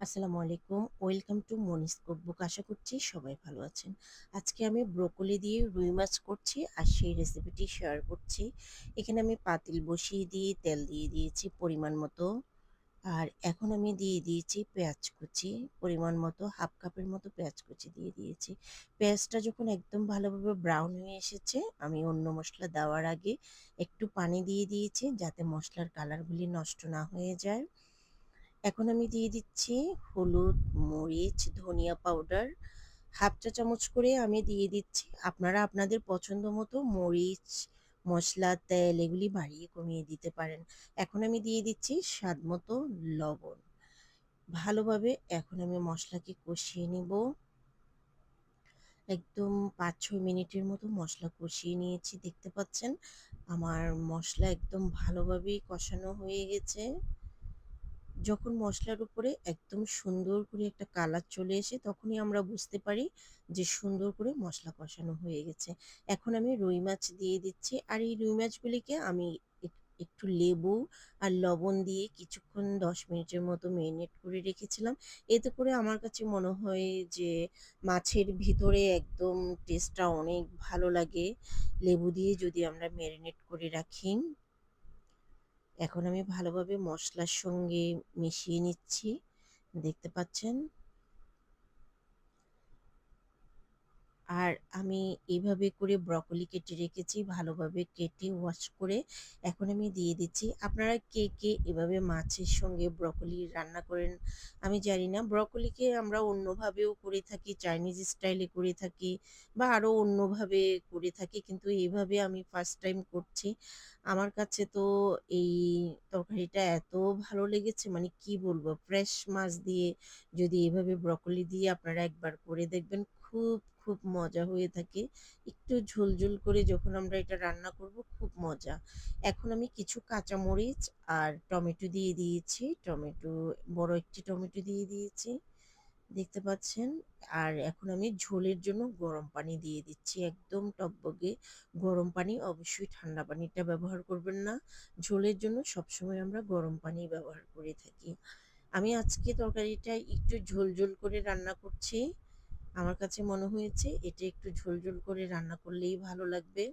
আসসালামু আলাইকুম। Welcome to Moni's cookbook. আশা করছি সবাই ভালো আছেন। আজকে আমি ব্রোকলি দিয়ে রুই মাছ করছি আর সেই রেসিপিটি শেয়ার করছি। এখানে আমি পাতিল বসিয়ে দিয়ে তেল দিয়ে দিয়েছি পরিমাণ মতো। আর এখন আমি দিয়ে দিয়েছি পেঁয়াজ কুচি পরিমাণ মতো, হাফ কাপের মতো পেঁয়াজ কুচি দিয়ে দিয়েছি। পেঁয়াজটা যখন একদম ভালোভাবে ব্রাউন হয়ে এসেছে, আমি অন্য মশলা দেওয়ার আগে একটু পানি দিয়ে দিয়েছি যাতে মশলার কালারগুলি নষ্ট না হয়ে যায়। এখন আমি দিয়ে দিচ্ছি হলুদ, মরিচ, ধনিয়া পাউডার হাফ চা চামচ করে আমি দিয়ে দিচ্ছি। আপনারা আপনাদের পছন্দ মতো মরিচ, মশলা, তেল এগুলি বাড়িয়ে কমিয়ে দিতে পারেন। এখন আমি দিয়ে দিচ্ছি স্বাদ মতো লবণ। ভালোভাবে এখন আমি মশলাকে কষিয়ে নিব। একদম ৫-৬ মিনিটের মতো মশলা কষিয়ে নিয়েছি। দেখতে পাচ্ছেন আমার মশলা একদম ভালোভাবেই কষানো হয়ে গেছে। যখন মশলার উপরে একদম সুন্দর করে একটা কালার চলে আসে তখনই আমরা বুঝতে পারি যে সুন্দর করে মশলা কষানো হয়ে গেছে। এখন আমি রুই মাছ দিয়ে দিচ্ছি আর এই রুই মাছগুলিকে আমি একটু লেবু আর লবণ দিয়ে কিছুক্ষণ ১০ মিনিটের মতো মেরিনেট করে রেখেছিলাম। এতে করে আমার কাছে মনে হয় যে মাছের ভিতরে একদম টেস্টটা অনেক ভালো লাগে লেবু দিয়ে যদি আমরা মেরিনেট করে রাখি। এখন আমি ভালোভাবে মশলার সঙ্গে মিশিয়ে নিচ্ছি। দেখতে পাচ্ছেন। আর আমি এইভাবে করে ব্রকলি কেটে রেখেছি, ভালোভাবে কেটে ওয়াশ করে এখন আমি দিয়ে দিচ্ছি। আপনারা কে কে এভাবে মাছের সঙ্গে ব্রকলি রান্না করেন আমি জানি না। ব্রকলিকে আমরা অন্যভাবেও করে থাকি, চাইনিজ স্টাইলে করে থাকি বা আরও অন্যভাবে করে থাকি, কিন্তু এইভাবে আমি ফার্স্ট টাইম করছি। আমার কাছে তো এই তরকারিটা এত ভালো লেগেছে, মানে কি বলবো, ফ্রেশ মাছ দিয়ে যদি এভাবে ব্রকলি দিয়ে আপনারা একবার করে দেখবেন, খুব খুব মজা হয়ে থাকে। একটু ঝোল ঝোল করে যখন আমরা এটা রান্না করব, খুব মজা। এখন আমি কিছু কাঁচামরিচ আর টমেটো দিয়ে দিয়েছি। টমেটো, বড় একটি টমেটো দিয়ে দিয়েছি। দেখতে পাচ্ছেন। আর এখন আমি ঝোলের জন্য গরম পানি দিয়ে দিচ্ছি, একদম টকবগে গরম পানি। অবশ্যই ঠান্ডা পানিটা ব্যবহার করবেন না। ঝোলের জন্য সবসময় আমরা গরম পানি ব্যবহার করে থাকি। আমি আজকে তরকারিটা একটু ঝোল ঝোল করে রান্না করছি। আমার কাছে মনে হয়েছে এটা একটু ঝোল ঝোল করে রান্না করলেই ভালো লাগবে।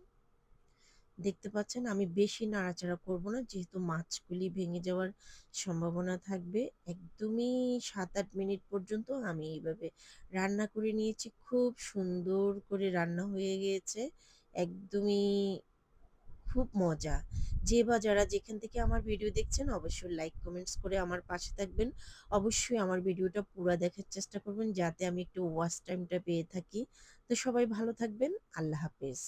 দেখতে পাচ্ছেন আমি বেশি নাড়াচাড়া করব না, যেহেতু মাছগুলি ভেঙে যাওয়ার সম্ভাবনা থাকবে। একদমই ৭-৮ মিনিট পর্যন্ত আমি এইভাবে রান্না করে নিয়েছি। খুব সুন্দর করে রান্না হয়ে গিয়েছে। একদমই খুব মজা। যে বা যারা যেখান থেকে আমার ভিডিও দেখছেন অবশ্যই লাইক কমেন্টস করে আমার পাশে থাকবেন। অবশ্যই আমার ভিডিওটা পুরা দেখার চেষ্টা করবেন যাতে আমি একটু ওয়াচ টাইমটা পেয়ে থাকি। তো সবাই ভালো থাকবেন। আল্লাহ হাফেজ।